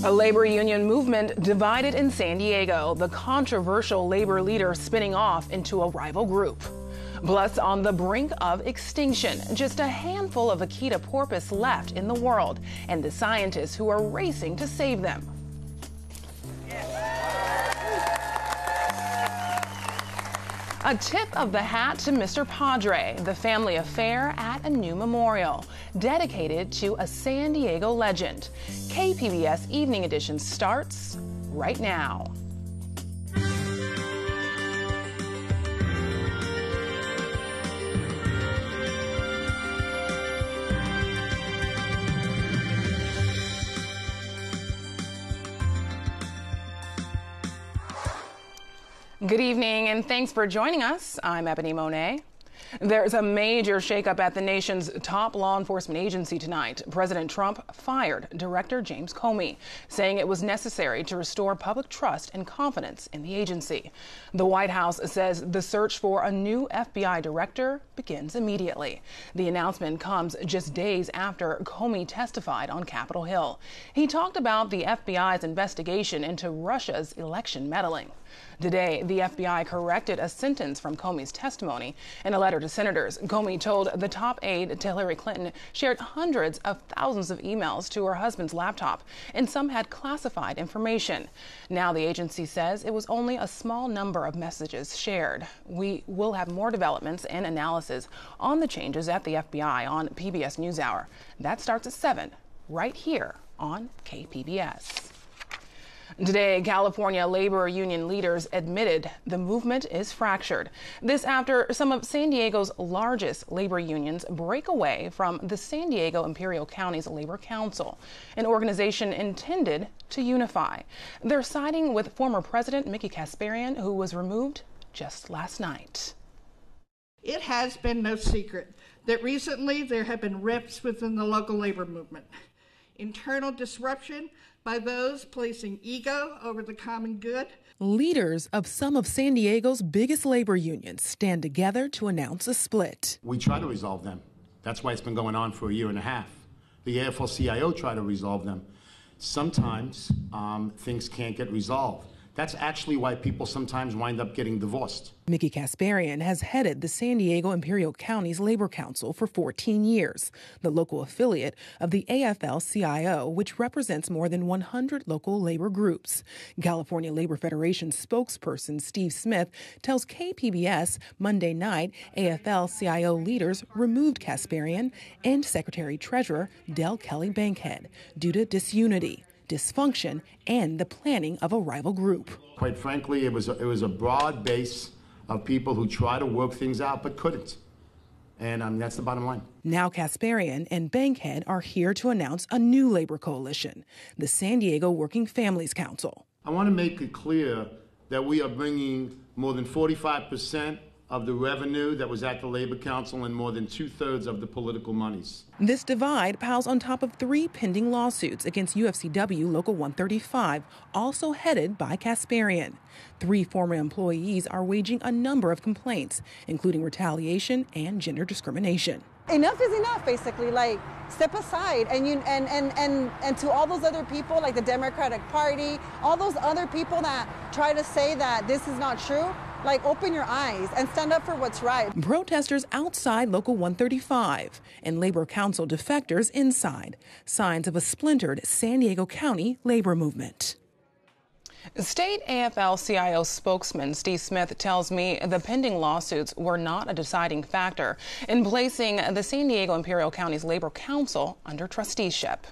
A labor union movement divided in San Diego, the controversial labor leader spinning off into a rival group. Plus, on the brink of extinction, just a handful of vaquita porpoise left in the world, and the scientists who are racing to save them. A tip of the hat to Mr. Padre, the family affair at a new memorial dedicated to a San Diego legend. KPBS Evening Edition starts right now. Good evening, and thanks for joining us. I'm Ebony Monet. There's a major shakeup at the nation's top law enforcement agency tonight. President Trump fired Director James Comey, saying it was necessary to restore public trust and confidence in the agency. The White House says the search for a new FBI director begins immediately. The announcement comes just days after Comey testified on Capitol Hill. He talked about the FBI's investigation into Russia's election meddling. Today, the FBI corrected a sentence from Comey's testimony. In a letter to senators, Comey told the top aide to Hillary Clinton shared hundreds of thousands of emails to her husband's laptop, and some had classified information. Now the agency says it was only a small number of messages shared. We will have more developments and analysis on the changes at the FBI on PBS NewsHour. That starts at 7, right here on KPBS. Today, California labor union leaders admitted the movement is fractured. This after some of San Diego's largest labor unions break away from the San Diego Imperial County's Labor Council, an organization intended to unify. They're siding with former President Mickey Kasparian, who was removed just last night. It has been no secret that recently there have been rifts within the local labor movement. Internal disruption by those placing ego over the common good. Leaders of some of San Diego's biggest labor unions stand together to announce a split. We try to resolve them. That's why it's been going on for a year and a half. The AFL-CIO try to resolve them. Sometimes things can't get resolved. That's actually why people sometimes wind up getting divorced. Mickey Kasparian has headed the San Diego Imperial County's Labor Council for 14 years, the local affiliate of the AFL-CIO, which represents more than 100 local labor groups. California Labor Federation spokesperson Steve Smith tells KPBS Monday night AFL-CIO leaders removed Kasparian and Secretary-Treasurer Del Kelly Bankhead due to disunity, dysfunction, and the planning of a rival group. Quite frankly, it was a broad base of people who try to work things out but couldn't. And that's the bottom line. Now Kasparian and Bankhead are here to announce a new labor coalition, the San Diego Working Families Council. I want to make it clear that we are bringing more than 45% of the revenue that was at the Labor Council and more than 2/3 of the political monies. This divide piles on top of 3 pending lawsuits against UFCW Local 135, also headed by Kasparian. 3 former employees are waging a number of complaints, including retaliation and gender discrimination. Enough is enough, basically. Like, step aside, and to all those other people, like the Democratic Party, all those other people that try to say that this is not true, like, open your eyes and stand up for what's right. Protesters outside Local 135 and Labor Council defectors inside. Signs of a splintered San Diego County labor movement. State AFL-CIO spokesman Steve Smith tells me the pending lawsuits were not a deciding factor in placing the San Diego Imperial County's Labor Council under trusteeship.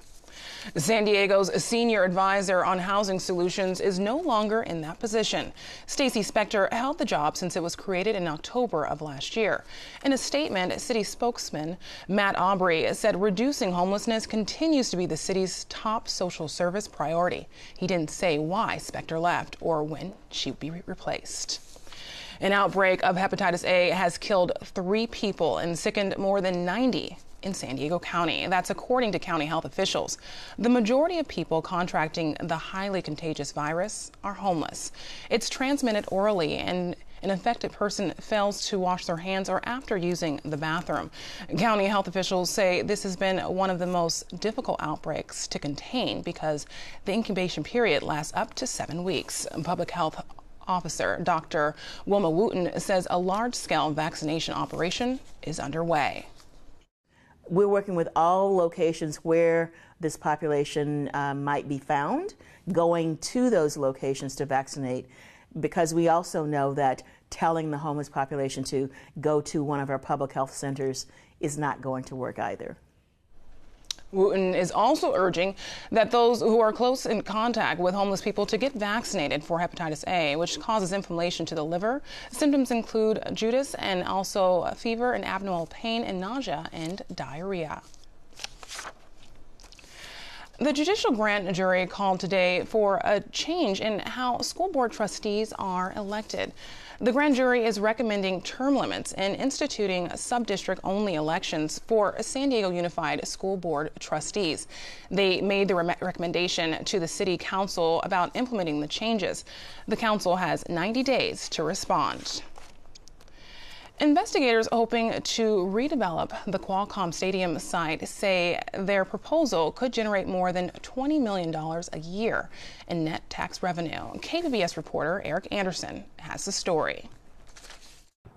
San Diego's senior advisor on housing solutions is no longer in that position. Stacey Specter held the job since it was created in October of last year. In a statement, city spokesman Matt Aubrey said reducing homelessness continues to be the city's top social service priority. He didn't say why Specter left or when she would be replaced. An outbreak of hepatitis A has killed 3 people and sickened more than 90 in San Diego County. That's according to county health officials. The majority of people contracting the highly contagious virus are homeless. It's transmitted orally and an infected person fails to wash their hands or after using the bathroom. County health officials say this has been one of the most difficult outbreaks to contain because the incubation period lasts up to 7 weeks. Public health officer Dr. Wilma Wooten says a large-scale vaccination operation is underway. We're working with all locations where this population might be found, going to those locations to vaccinate, because we also know that telling the homeless population to go to one of our public health centers is not going to work either. Wooten is also urging that those who are close in contact with homeless people to get vaccinated for hepatitis A, which causes inflammation to the liver. Symptoms include jaundice and also fever and abdominal pain and nausea and diarrhea. The judicial grand jury called today for a change in how school board trustees are elected. The grand jury is recommending term limits and instituting sub-district only elections for San Diego Unified School Board trustees. They made the recommendation to the city council about implementing the changes. The council has 90 days to respond. Investigators hoping to redevelop the Qualcomm Stadium site say their proposal could generate more than $20 million a year in net tax revenue. KPBS reporter Eric Anderson has the story.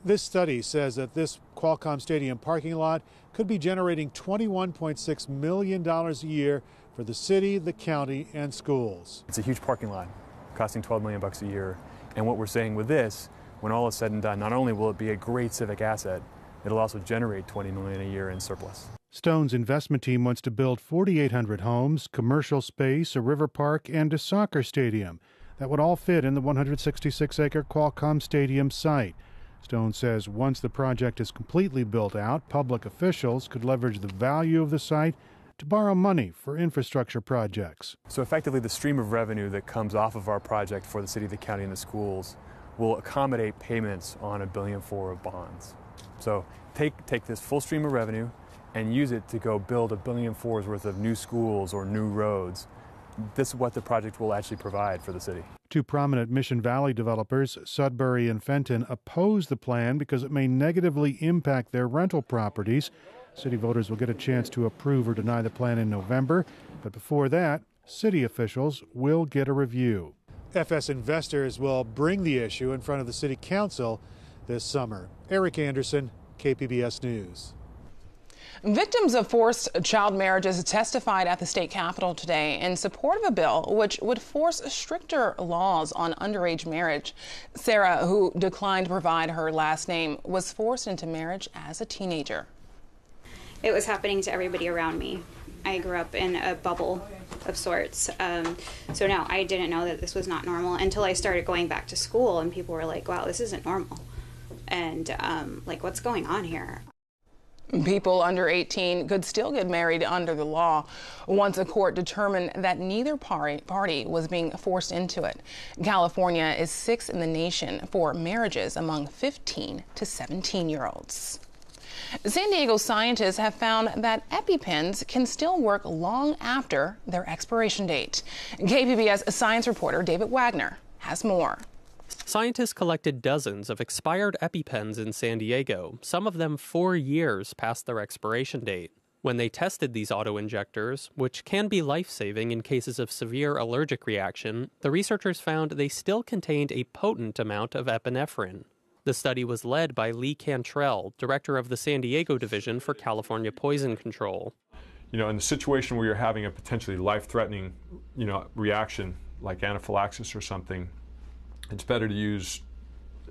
This study says that this Qualcomm Stadium parking lot could be generating $21.6 million a year for the city, the county, and schools. It's a huge parking lot costing $12 million a year. And what we're saying with this, when all is said and done, not only will it be a great civic asset, it'll also generate $20 million a year in surplus. Stone's investment team wants to build 4,800 homes, commercial space, a river park, and a soccer stadium. That would all fit in the 166-acre Qualcomm Stadium site. Stone says once the project is completely built out, public officials could leverage the value of the site to borrow money for infrastructure projects. So effectively, the stream of revenue that comes off of our project for the city, the county, and the schools will accommodate payments on $1.4 billion of bonds. So take this full stream of revenue and use it to go build $1.4 billion worth of new schools or new roads. This is what the project will actually provide for the city. Two prominent Mission Valley developers, Sudbury and Fenton, oppose the plan because it may negatively impact their rental properties. City voters will get a chance to approve or deny the plan in November, but before that, city officials will get a review. FS investors will bring the issue in front of the City Council this summer. Eric Anderson, KPBS News. Victims of forced child marriages testified at the state capitol today in support of a bill which would force stricter laws on underage marriage. Sarah, who declined to provide her last name, was forced into marriage as a teenager. It was happening to everybody around me. I grew up in a bubble of sorts. So no, I didn't know that this was not normal until I started going back to school and people were like, wow, this isn't normal. And like, what's going on here? People under 18 could still get married under the law once a court determined that neither party was being forced into it. California is 6th in the nation for marriages among 15 to 17-year-olds. San Diego scientists have found that Epipens can still work long after their expiration date. KPBS science reporter David Wagner has more. Scientists collected dozens of expired Epipens in San Diego, some of them 4 years past their expiration date. When they tested these auto-injectors, which can be life-saving in cases of severe allergic reaction, the researchers found they still contained a potent amount of epinephrine. The study was led by Lee Cantrell, director of the San Diego Division for California Poison Control. In the situation where you're having a potentially life-threatening, reaction like anaphylaxis or something, it's better to use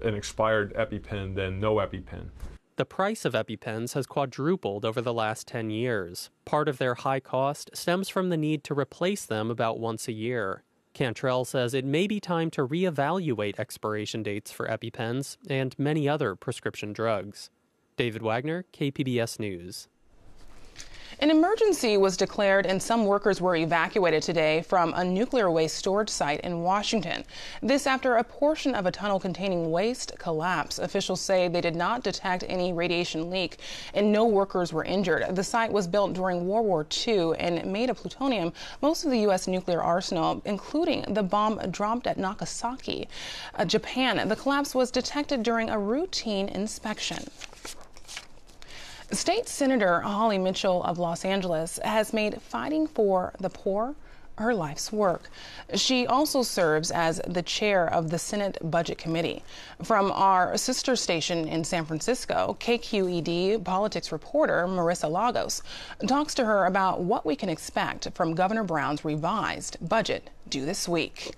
an expired EpiPen than no EpiPen. The price of EpiPens has quadrupled over the last 10 years. Part of their high cost stems from the need to replace them about once a year. Cantrell says it may be time to reevaluate expiration dates for EpiPens and many other prescription drugs. David Wagner, KPBS News. An emergency was declared and some workers were evacuated today from a nuclear waste storage site in Washington. This after a portion of a tunnel containing waste collapsed. Officials say they did not detect any radiation leak and no workers were injured. The site was built during World War II and made of plutonium, most of the U.S. nuclear arsenal, including the bomb dropped at Nagasaki, Japan. The collapse was detected during a routine inspection. State Senator Holly Mitchell of Los Angeles has made fighting for the poor her life's work. She also serves as the chair of the Senate Budget Committee. From our sister station in San Francisco, KQED politics reporter Marissa Lagos talks to her about what we can expect from Governor Brown's revised budget due this week.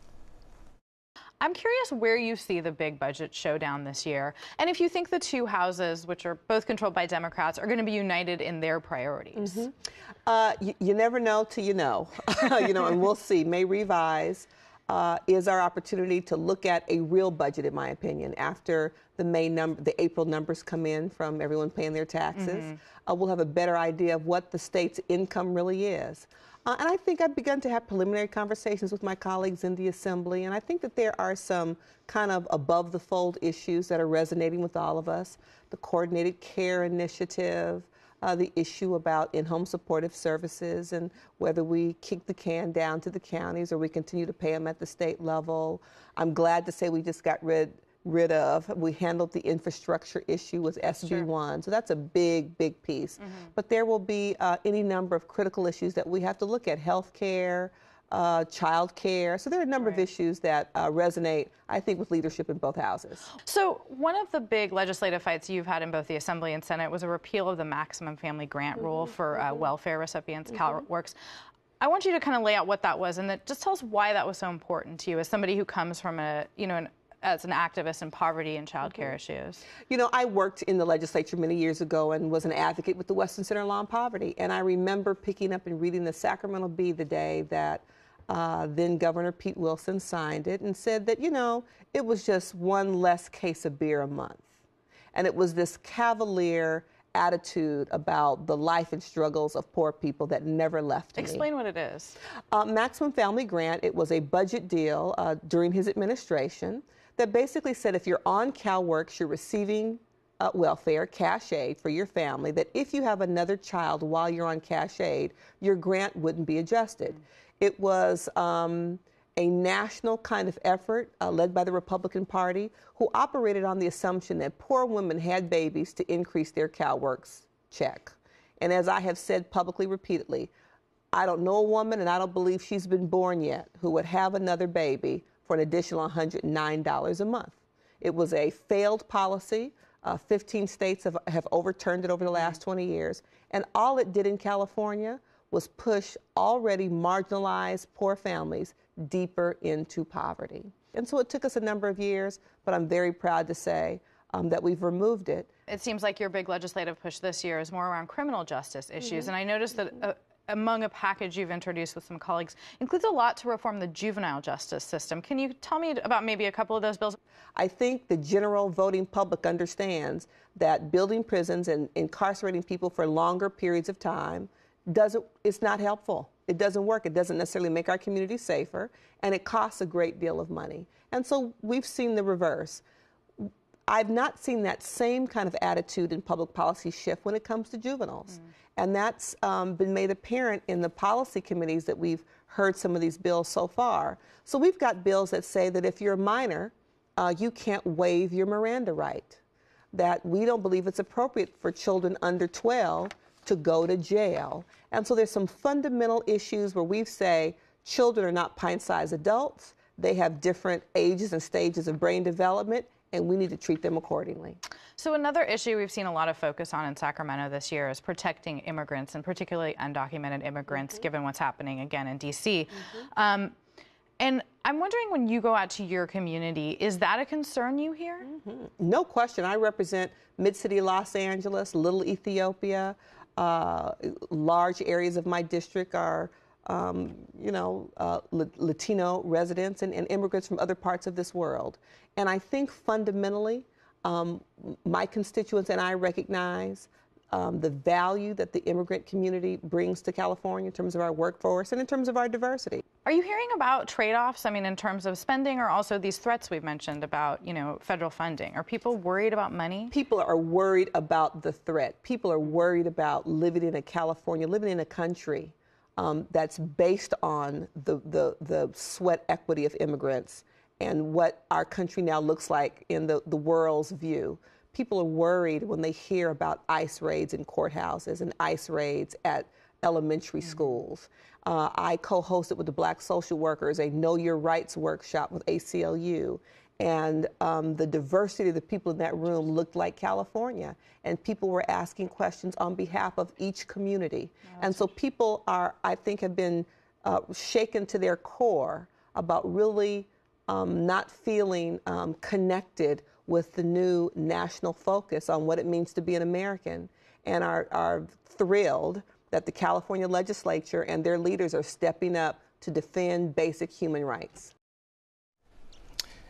I'm curious where you see the big budget showdown this year, and if you think the two houses, which are both controlled by Democrats, are going to be united in their priorities. You never know till you know, and we'll see. May revise is our opportunity to look at a real budget, in my opinion, after the April numbers come in from everyone paying their taxes. We'll have a better idea of what the state's income really is. And I think I've begun to have preliminary conversations with my colleagues in the Assembly, and I think that there are some kind of above-the-fold issues that are resonating with all of us. The coordinated care initiative, the issue about in-home supportive services and whether we kick the can down to the counties or we continue to pay them at the state level. I'm glad to say we just got we handled the infrastructure issue with SB 1. So that's a big, big piece. But there will be any number of critical issues that we have to look at: health care, child care. So there are a number of issues that resonate, I think, with leadership in both houses. So one of the big legislative fights you've had in both the Assembly and Senate was a repeal of the maximum family grant rule for welfare recipients, CalWorks. I want you to kind of lay out what that was, and just tell us why that was so important to you as somebody who comes from as an activist in poverty and child care issues. I worked in the legislature many years ago and was an advocate with the Western Center on Law and Poverty. And I remember picking up and reading the Sacramento Bee the day that then Governor Pete Wilson signed it and said that, it was just one less case of beer a month. And it was this cavalier attitude about the life and struggles of poor people that never left me. Explain what it is. Maximum Family Grant, it was a budget deal during his administration that basically said if you're on CalWorks, you're receiving welfare, cash aid for your family, that if you have another child while you're on cash aid, your grant wouldn't be adjusted. It was a national kind of effort led by the Republican Party, who operated on the assumption that poor women had babies to increase their CalWorks check. And as I have said publicly repeatedly, I don't know a woman, and I don't believe she's been born yet, who would have another baby for an additional $109 a month. It was a failed policy. 15 states have overturned it over the last 20 years. And all it did in California was push already marginalized poor families deeper into poverty. And so it took us a number of years, but I'm very proud to say that we've removed it. It seems like your big legislative push this year is more around criminal justice issues. And I noticed that among a package you've introduced with some colleagues includes a lot to reform the juvenile justice system. Can you tell me about maybe a couple of those bills? I think the general voting public understands that building prisons and incarcerating people for longer periods of time it's not helpful. It doesn't work. It doesn't necessarily make our community safer, and it costs a great deal of money. And so we've seen the reverse. I've not seen that same kind of attitude in public policy shift when it comes to juveniles. And that's been made apparent in the policy committees that we've heard some of these bills so far. So we've got bills that say that if you're a minor, you can't waive your Miranda right, that we don't believe it's appropriate for children under 12 to go to jail. And so there's some fundamental issues where we say children are not pint-sized adults. They have different ages and stages of brain development, and we need to treat them accordingly. So another issue we've seen a lot of focus on in Sacramento this year is protecting immigrants, and particularly undocumented immigrants, given what's happening again in D.C. And I'm wondering, when you go out to your community, is that a concern you hear? No question. I represent Mid-City Los Angeles, Little Ethiopia. Large areas of my district are Latino residents and immigrants from other parts of this world. And I think fundamentally, my constituents and I recognize the value that the immigrant community brings to California in terms of our workforce and in terms of our diversity. Are you hearing about trade-offs, I mean, in terms of spending, or also these threats we've mentioned about, federal funding? Are people worried about money? People are worried about the threat. People are worried about living in a country that's based on the sweat equity of immigrants and what our country now looks like in the world's view. People are worried when they hear about ICE raids in courthouses and ICE raids at elementary schools. I co-hosted with the Black social workers a Know Your Rights workshop with ACLU, and the diversity of the people in that room looked like California, and people were asking questions on behalf of each community. And so people I think, have been shaken to their core about really not feeling connected with the new national focus on what it means to be an American, and are thrilled that the California legislature and their leaders are stepping up to defend basic human rights.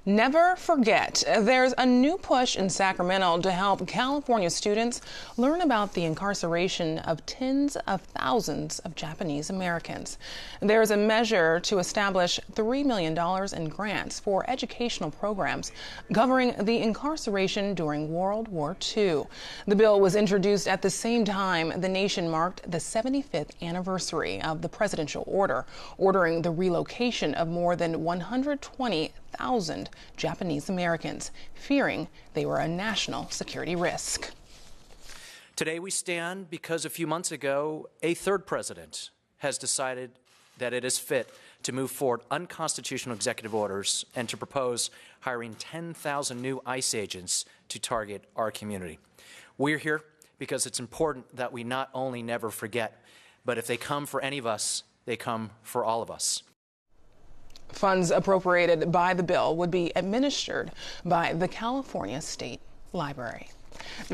Never forget, there's a new push in Sacramento to help California students learn about the incarceration of tens of thousands of Japanese Americans. There's a measure to establish $3 million in grants for educational programs covering the incarceration during World War II. The bill was introduced at the same time the nation marked the 75th anniversary of the presidential order, ordering the relocation of more than 120,000 Japanese Americans, fearing they were a national security risk. Today we stand because a few months ago, a third president has decided that it is fit to move forward unconstitutional executive orders and to propose hiring 10,000 new ICE agents to target our community. We're here because it's important that we not only never forget, but if they come for any of us, they come for all of us. Funds appropriated by the bill would be administered by the California State Library.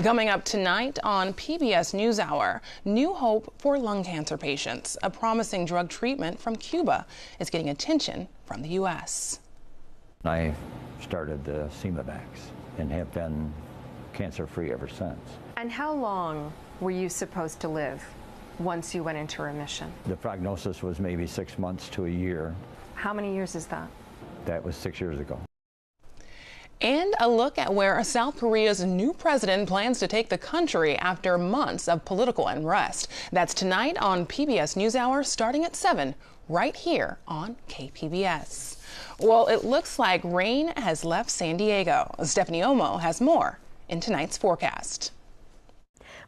Coming up tonight on PBS NewsHour, new hope for lung cancer patients. A promising drug treatment from Cuba is getting attention from the U.S. I started the Semavex and have been cancer-free ever since. And how long were you supposed to live once you went into remission? The prognosis was maybe 6 months to a year. How many years is that? That was 6 years ago. And a look at where South Korea's new president plans to take the country after months of political unrest. That's tonight on PBS NewsHour, starting at 7, right here on KPBS. Well, it looks like rain has left San Diego. Stephanie Omo has more in tonight's forecast.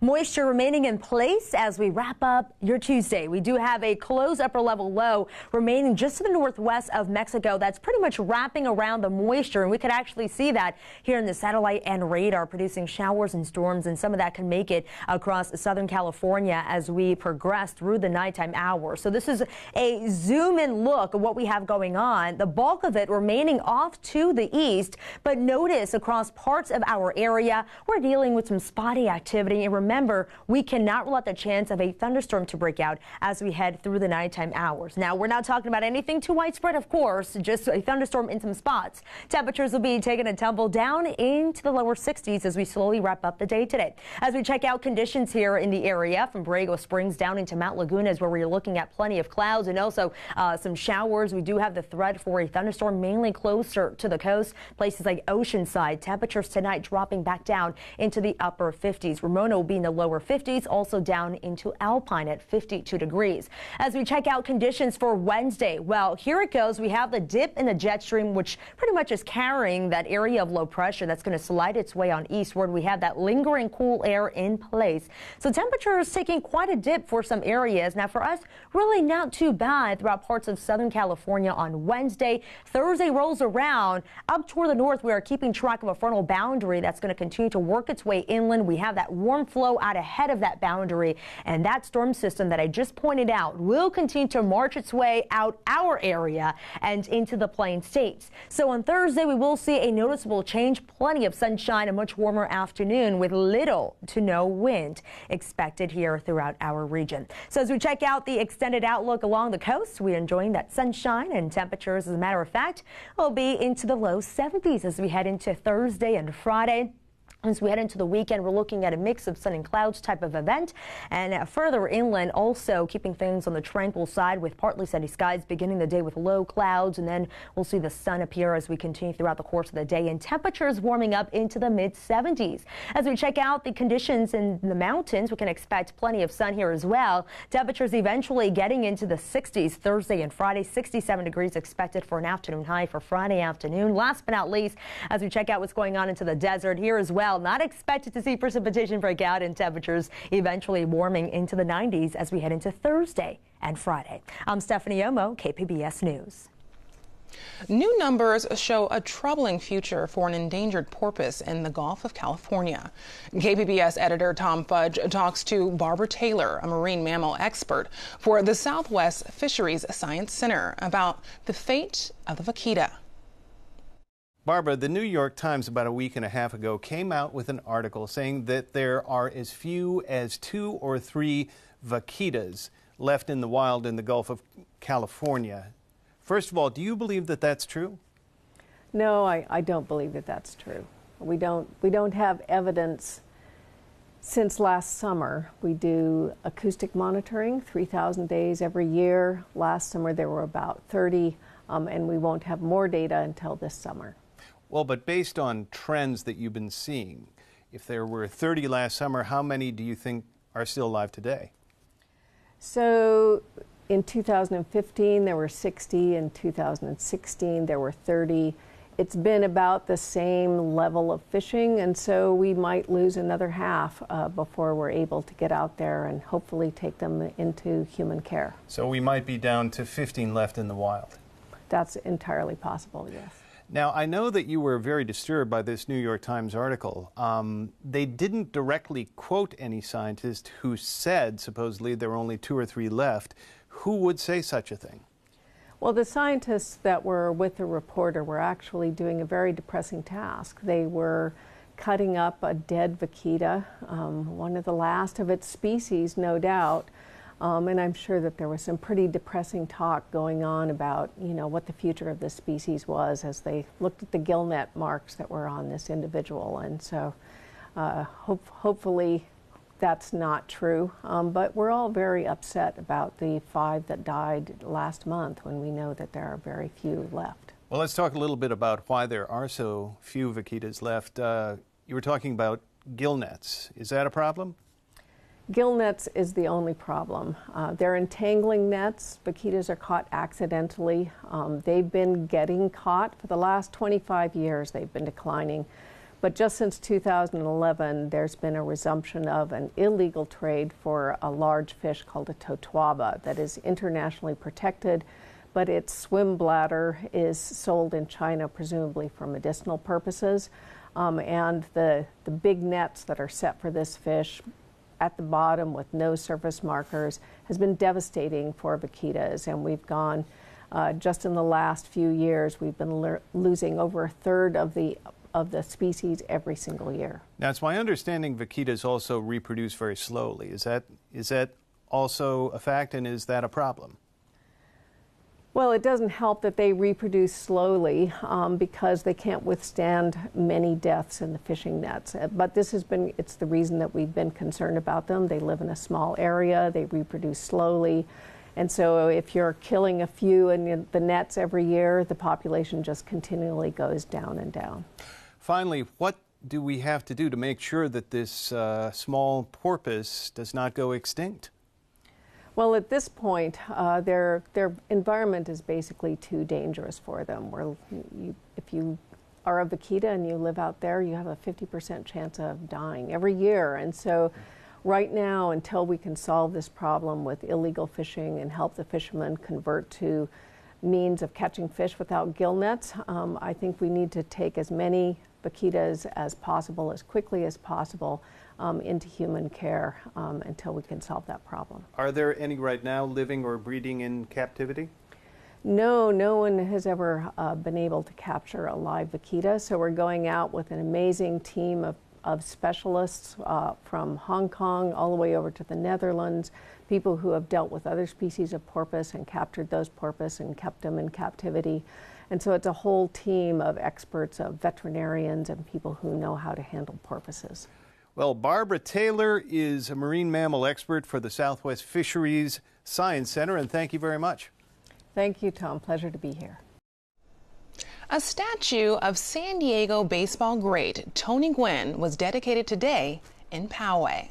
Moisture remaining in place as we wrap up your Tuesday. We do have a close upper level low remaining just to the northwest of Mexico. That's pretty much wrapping around the moisture, and we could actually see that here in the satellite and radar, producing showers and storms, and some of that can make it across Southern California as we progress through the nighttime hours. So this is a zoom in look at what we have going on. The bulk of it remaining off to the east, but notice across parts of our area, we're dealing with some spotty activity. And remember, we cannot rule out the chance of a thunderstorm to break out as we head through the nighttime hours. Now, we're not talking about anything too widespread, of course, just a thunderstorm in some spots. Temperatures will be taking a tumble down into the lower 60s as we slowly wrap up the day today. As we check out conditions here in the area from Borrego Springs down into Mount Laguna, is where we're looking at plenty of clouds and also some showers. We do have the threat for a thunderstorm mainly closer to the coast, places like Oceanside. Temperatures tonight dropping back down into the upper 50s. Ramona will be in the lower 50s, also down into Alpine at 52 degrees. As we check out conditions for Wednesday, well, here it goes. We have the dip in the jet stream, which pretty much is carrying that area of low pressure that's going to slide its way on eastward. We have that lingering cool air in place. So temperatures taking quite a dip for some areas. Now for us, really not too bad throughout parts of Southern California on Wednesday. Thursday rolls around. Up toward the north, we are keeping track of a frontal boundary that's going to continue to work its way inland. We have that warm flow out ahead of that boundary, and that storm system that I just pointed out will continue to march its way out our area and into the Plain States. So on Thursday, we will see a noticeable change. Plenty of sunshine, a much warmer afternoon with little to no wind expected here throughout our region. So as we check out the extended outlook along the coast, we're enjoying that sunshine, and temperatures, as a matter of fact, will be into the low 70s as we head into Thursday and Friday. As we head into the weekend, we're looking at a mix of sun and clouds type of event, and further inland also keeping things on the tranquil side with partly sunny skies, beginning the day with low clouds, and then we'll see the sun appear as we continue throughout the course of the day, and temperatures warming up into the mid-70s. As we check out the conditions in the mountains, we can expect plenty of sun here as well. Temperatures eventually getting into the 60s Thursday and Friday, 67 degrees expected for an afternoon high for Friday afternoon. Last but not least, as we check out what's going on into the desert here as well, not expected to see precipitation break out, and temperatures eventually warming into the 90s as we head into Thursday and Friday. I'm Stephanie Omo, KPBS News. New numbers show a troubling future for an endangered porpoise in the Gulf of California. KPBS editor Tom Fudge talks to Barbara Taylor, a marine mammal expert for the Southwest Fisheries Science Center, about the fate of the vaquita. Barbara, the New York Times about a week and a half ago came out with an article saying that there are as few as 2 or 3 vaquitas left in the wild in the Gulf of California. First of all, do you believe that that's true? No, I don't believe that that's true. We don't have evidence. Since last summer, we do acoustic monitoring, 3,000 days every year. Last summer there were about 30, and we won't have more data until this summer. Well, but based on trends that you've been seeing, if there were 30 last summer, how many do you think are still alive today? So in 2015, there were 60. In 2016, there were 30. It's been about the same level of fishing, and so we might lose another half before we're able to get out there and hopefully take them into human care. So we might be down to 15 left in the wild. That's entirely possible, yes. Now, I know that you were very disturbed by this New York Times article. They didn't directly quote any scientist who said, supposedly, there were only 2 or 3 left. Who would say such a thing? Well, the scientists that were with the reporter were actually doing a very depressing task. They were cutting up a dead vaquita, one of the last of its species, no doubt. And I'm sure that there was some pretty depressing talk going on about, what the future of this species was as they looked at the gill net marks that were on this individual. And so hopefully that's not true. But we're all very upset about the 5 that died last month when we know that there are very few left. Well, let's talk a little bit about why there are so few vaquitas left. You were talking about gill nets. Is that a problem? Gill nets is the only problem. They're entangling nets. Vaquitas are caught accidentally. They've been getting caught for the last 25 years. They've been declining. But just since 2011, there's been a resumption of an illegal trade for a large fish called a totoaba that is internationally protected, but its swim bladder is sold in China, presumably for medicinal purposes. And the big nets that are set for this fish at the bottom with no surface markers has been devastating for vaquitas, and we've gone just in the last few years we've been losing over 1/3 of the species every single year. Now, it's my understanding vaquitas also reproduce very slowly. Is that also a fact, and is that a problem? Well, it doesn't help that they reproduce slowly because they can't withstand many deaths in the fishing nets. But it's the reason that we've been concerned about them. They live in a small area, they reproduce slowly. And so if you're killing a few in the nets every year, the population just continually goes down and down. Finally, what do we have to do to make sure that this small porpoise does not go extinct? Well, at this point, their environment is basically too dangerous for them. If you are a vaquita and you live out there, you have a 50% chance of dying every year. And so right now, until we can solve this problem with illegal fishing and help the fishermen convert to means of catching fish without gill nets, I think we need to take as many vaquitas as possible, as quickly as possible, into human care until we can solve that problem. Are there any right now living or breeding in captivity? No, no one has ever been able to capture a live vaquita, so we're going out with an amazing team of specialists from Hong Kong all the way over to the Netherlands people who have dealt with other species of porpoise and captured those porpoise and kept them in captivity. And so it's a whole team of experts, of veterinarians and people who know how to handle porpoises. Well, Barbara Taylor is a marine mammal expert for the Southwest Fisheries Science Center, and thank you very much. Thank you, Tom. Pleasure to be here. A statue of San Diego baseball great Tony Gwynn was dedicated today in Poway.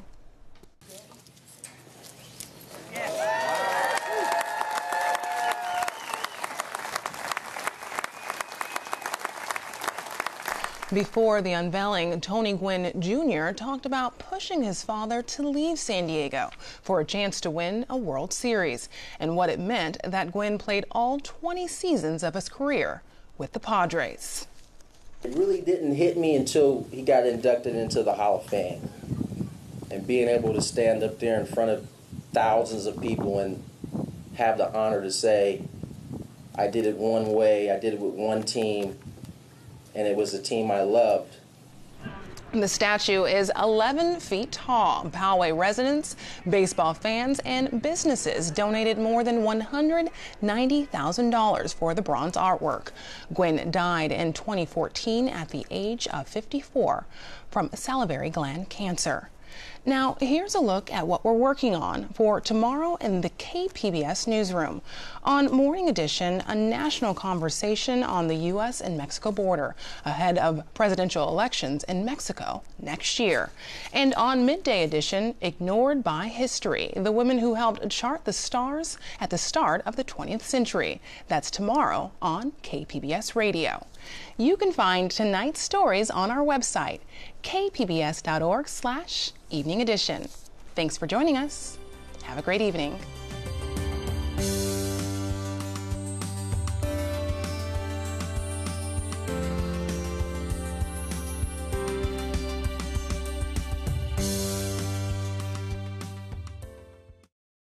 Before the unveiling, Tony Gwynn Jr. talked about pushing his father to leave San Diego for a chance to win a World Series and what it meant that Gwynn played all 20 seasons of his career with the Padres. It really didn't hit me until he got inducted into the Hall of Fame. And being able to stand up there in front of thousands of people and have the honor to say, I did it one way, I did it with one team, and it was a team I loved. The statue is 11 feet tall. Poway residents, baseball fans, and businesses donated more than $190,000 for the bronze artwork. Gwynn died in 2014 at the age of 54 from salivary gland cancer. Now, here's a look at what we're working on for tomorrow in the KPBS newsroom. On Morning Edition, a national conversation on the U.S. and Mexico border ahead of presidential elections in Mexico next year. And on Midday Edition, Ignored by History, the women who helped chart the stars at the start of the 20th century. That's tomorrow on KPBS Radio. You can find tonight's stories on our website, kpbs.org/evening edition. Thanks for joining us. Have a great evening.